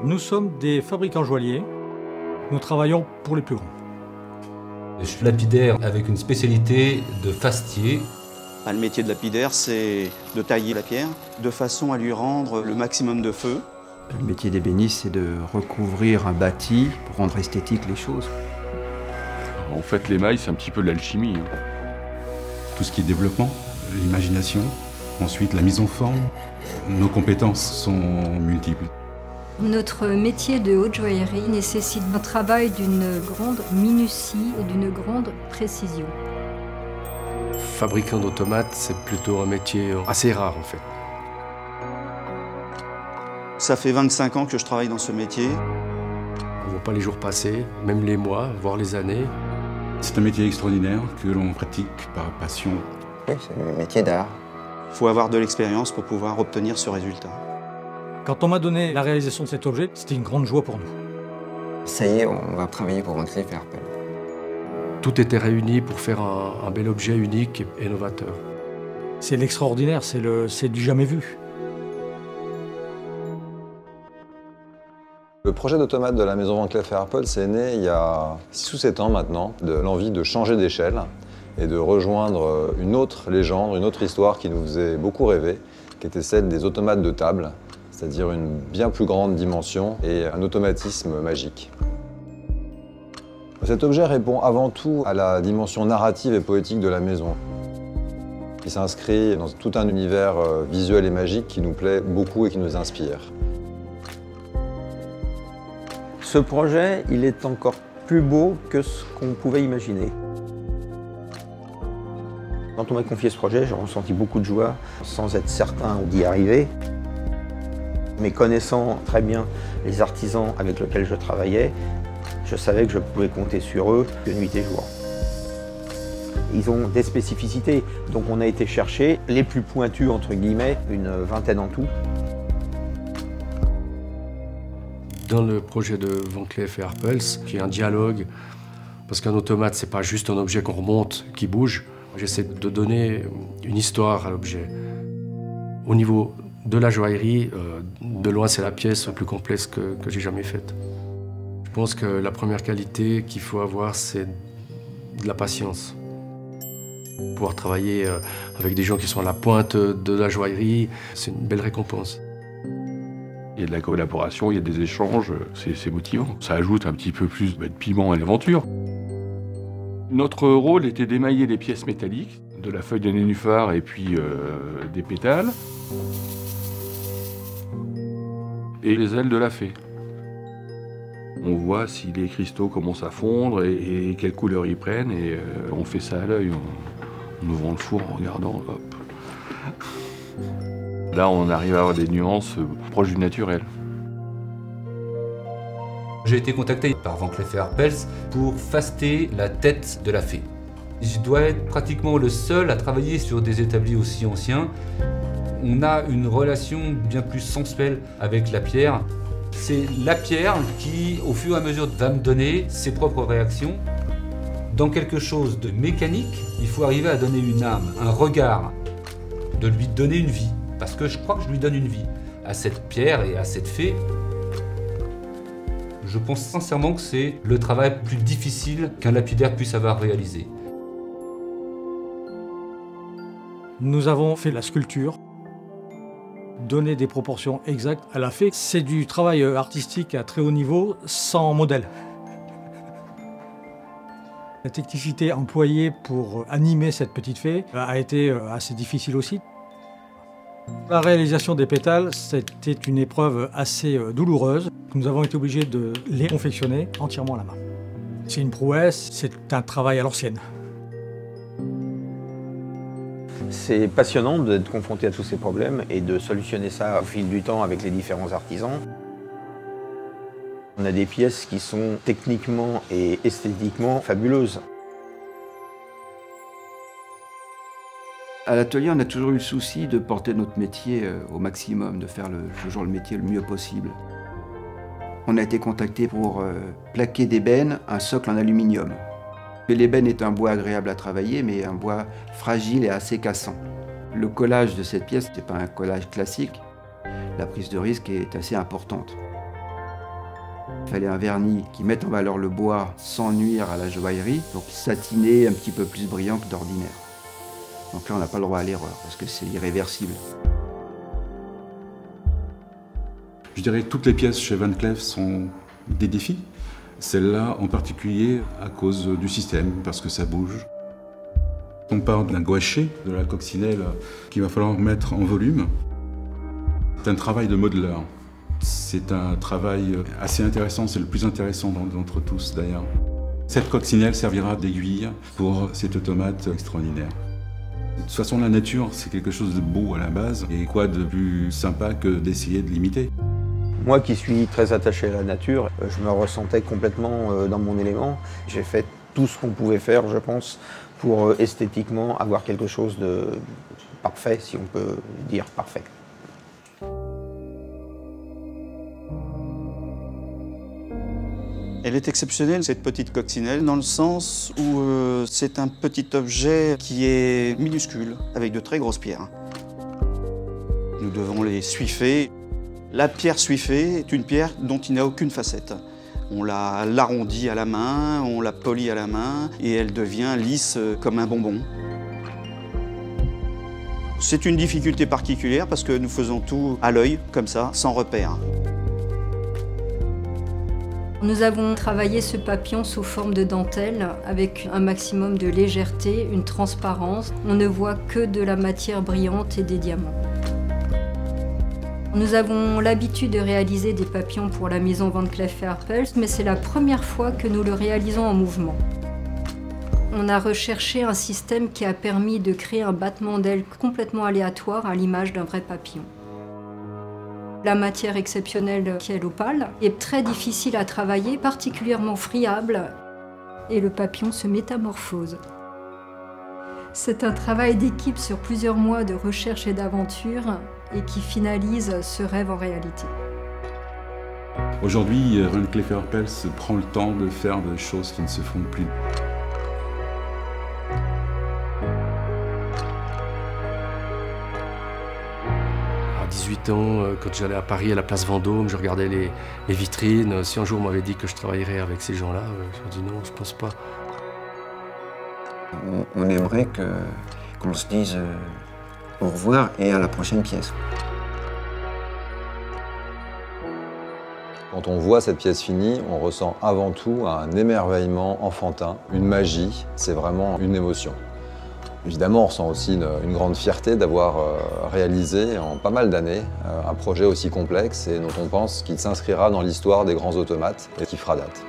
Nous sommes des fabricants joailliers. Nous travaillons pour les plus grands. Je suis lapidaire avec une spécialité de fastier. Le métier de lapidaire, c'est de tailler la pierre de façon à lui rendre le maximum de feu. Le métier d'ébéniste, c'est de recouvrir un bâti pour rendre esthétique les choses. En fait, l'émail, c'est un petit peu de l'alchimie. Tout ce qui est développement, l'imagination, ensuite la mise en forme. Nos compétences sont multiples. Notre métier de haute joaillerie nécessite un travail d'une grande minutie et d'une grande précision. Fabricant d'automates, c'est plutôt un métier assez rare en fait. Ça fait 25 ans que je travaille dans ce métier. On ne voit pas les jours passer, même les mois, voire les années. C'est un métier extraordinaire que l'on pratique par passion. Oui, c'est un métier d'art. Il faut avoir de l'expérience pour pouvoir obtenir ce résultat. Quand on m'a donné la réalisation de cet objet, c'était une grande joie pour nous. Ça y est, on va travailler pour Van Cleef & Arpels. Tout était réuni pour faire un bel objet unique et novateur. C'est l'extraordinaire, c'est du jamais vu. Le projet d'automate de la maison Van Cleef & Arpels est né il y a 6 ou 7 ans maintenant, de l'envie de changer d'échelle et de rejoindre une autre légende, une autre histoire qui nous faisait beaucoup rêver, qui était celle des automates de table, c'est-à-dire une bien plus grande dimension et un automatisme magique. Cet objet répond avant tout à la dimension narrative et poétique de la maison. Il s'inscrit dans tout un univers visuel et magique qui nous plaît beaucoup et qui nous inspire. Ce projet, il est encore plus beau que ce qu'on pouvait imaginer. Quand on m'a confié ce projet, j'ai ressenti beaucoup de joie, sans être certain d'y arriver. Mais connaissant très bien les artisans avec lesquels je travaillais, je savais que je pouvais compter sur eux de nuit et jour. Ils ont des spécificités, donc on a été chercher les plus pointus, entre guillemets, une vingtaine en tout. Dans le projet de Van Cleef & Arpels, il y a un dialogue, parce qu'un automate, c'est pas juste un objet qu'on remonte, qui bouge. J'essaie de donner une histoire à l'objet. Au niveau de la joaillerie, de loin, c'est la pièce la plus complexe que j'ai jamais faite. Je pense que la première qualité qu'il faut avoir, c'est de la patience. Pouvoir travailler avec des gens qui sont à la pointe de la joaillerie, c'est une belle récompense. Il y a de la collaboration, il y a des échanges, c'est motivant. Ça ajoute un petit peu plus de piment à l'aventure. Notre rôle était d'émailler les pièces métalliques, de la feuille de nénuphar et puis des pétales, et les ailes de la fée. On voit si les cristaux commencent à fondre et quelle couleur ils prennent, et on fait ça à l'œil, en ouvrant le four, en regardant, hop. Là, on arrive à avoir des nuances proches du naturel. J'ai été contacté par Van Cleef & Arpels pour faster la tête de la fée. Je dois être pratiquement le seul à travailler sur des établis aussi anciens. On a une relation bien plus sensuelle avec la pierre. C'est la pierre qui, au fur et à mesure, va me donner ses propres réactions. Dans quelque chose de mécanique, il faut arriver à donner une âme, un regard, de lui donner une vie. Parce que je crois que je lui donne une vie à cette pierre et à cette fée. Je pense sincèrement que c'est le travail le plus difficile qu'un lapidaire puisse avoir réalisé. Nous avons fait la sculpture, donné des proportions exactes à la fée. C'est du travail artistique à très haut niveau, sans modèle. La technicité employée pour animer cette petite fée a été assez difficile aussi. La réalisation des pétales, c'était une épreuve assez douloureuse. Nous avons été obligés de les confectionner entièrement à la main. C'est une prouesse, c'est un travail à l'ancienne. C'est passionnant d'être confronté à tous ces problèmes et de solutionner ça au fil du temps avec les différents artisans. On a des pièces qui sont techniquement et esthétiquement fabuleuses. À l'atelier, on a toujours eu le souci de porter notre métier au maximum, de faire toujours le métier le mieux possible. On a été contacté pour plaquer d'ébène un socle en aluminium. L'ébène est un bois agréable à travailler, mais un bois fragile et assez cassant. Le collage de cette pièce n'est pas un collage classique. La prise de risque est assez importante. Il fallait un vernis qui mette en valeur le bois sans nuire à la joaillerie, donc satiné, un petit peu plus brillant que d'ordinaire. Donc là, on n'a pas le droit à l'erreur, parce que c'est irréversible. Je dirais que toutes les pièces chez Van Cleef sont des défis. Celle-là en particulier à cause du système, parce que ça bouge. On part d'un gouaché, de la coccinelle, qu'il va falloir mettre en volume. C'est un travail de modeleur. C'est un travail assez intéressant, c'est le plus intéressant d'entre tous d'ailleurs. Cette coccinelle servira d'aiguille pour cet automate extraordinaire. De toute façon, la nature, c'est quelque chose de beau à la base, et quoi de plus sympa que d'essayer de l'imiter. Moi qui suis très attaché à la nature, je me ressentais complètement dans mon élément. J'ai fait tout ce qu'on pouvait faire, je pense, pour esthétiquement avoir quelque chose de parfait, si on peut dire parfait. Elle est exceptionnelle, cette petite coccinelle, dans le sens où c'est un petit objet qui est minuscule, avec de très grosses pierres. Nous devons les suifer. La pierre suifée est une pierre dont il n'y a aucune facette. On l'arrondit à la main, on la polit à la main, et elle devient lisse comme un bonbon. C'est une difficulté particulière parce que nous faisons tout à l'œil, comme ça, sans repère. Nous avons travaillé ce papillon sous forme de dentelle avec un maximum de légèreté, une transparence. On ne voit que de la matière brillante et des diamants. Nous avons l'habitude de réaliser des papillons pour la maison Van Cleef & Arpels, mais c'est la première fois que nous le réalisons en mouvement. On a recherché un système qui a permis de créer un battement d'ailes complètement aléatoire à l'image d'un vrai papillon. La matière exceptionnelle qui est l'opale est très difficile à travailler, particulièrement friable, et le papillon se métamorphose. C'est un travail d'équipe sur plusieurs mois de recherche et d'aventure et qui finalise ce rêve en réalité. Aujourd'hui, Van Cleef & Arpels prend le temps de faire des choses qui ne se font plus. À 18 ans, quand j'allais à Paris, à la place Vendôme, je regardais les vitrines. Si un jour on m'avait dit que je travaillerais avec ces gens-là, je me dis non, je pense pas. On aimerait qu'on se dise au revoir et à la prochaine pièce. Quand on voit cette pièce finie, on ressent avant tout un émerveillement enfantin, une magie, c'est vraiment une émotion. Évidemment, on ressent aussi une grande fierté d'avoir réalisé en pas mal d'années un projet aussi complexe et dont on pense qu'il s'inscrira dans l'histoire des grands automates et qui fera date.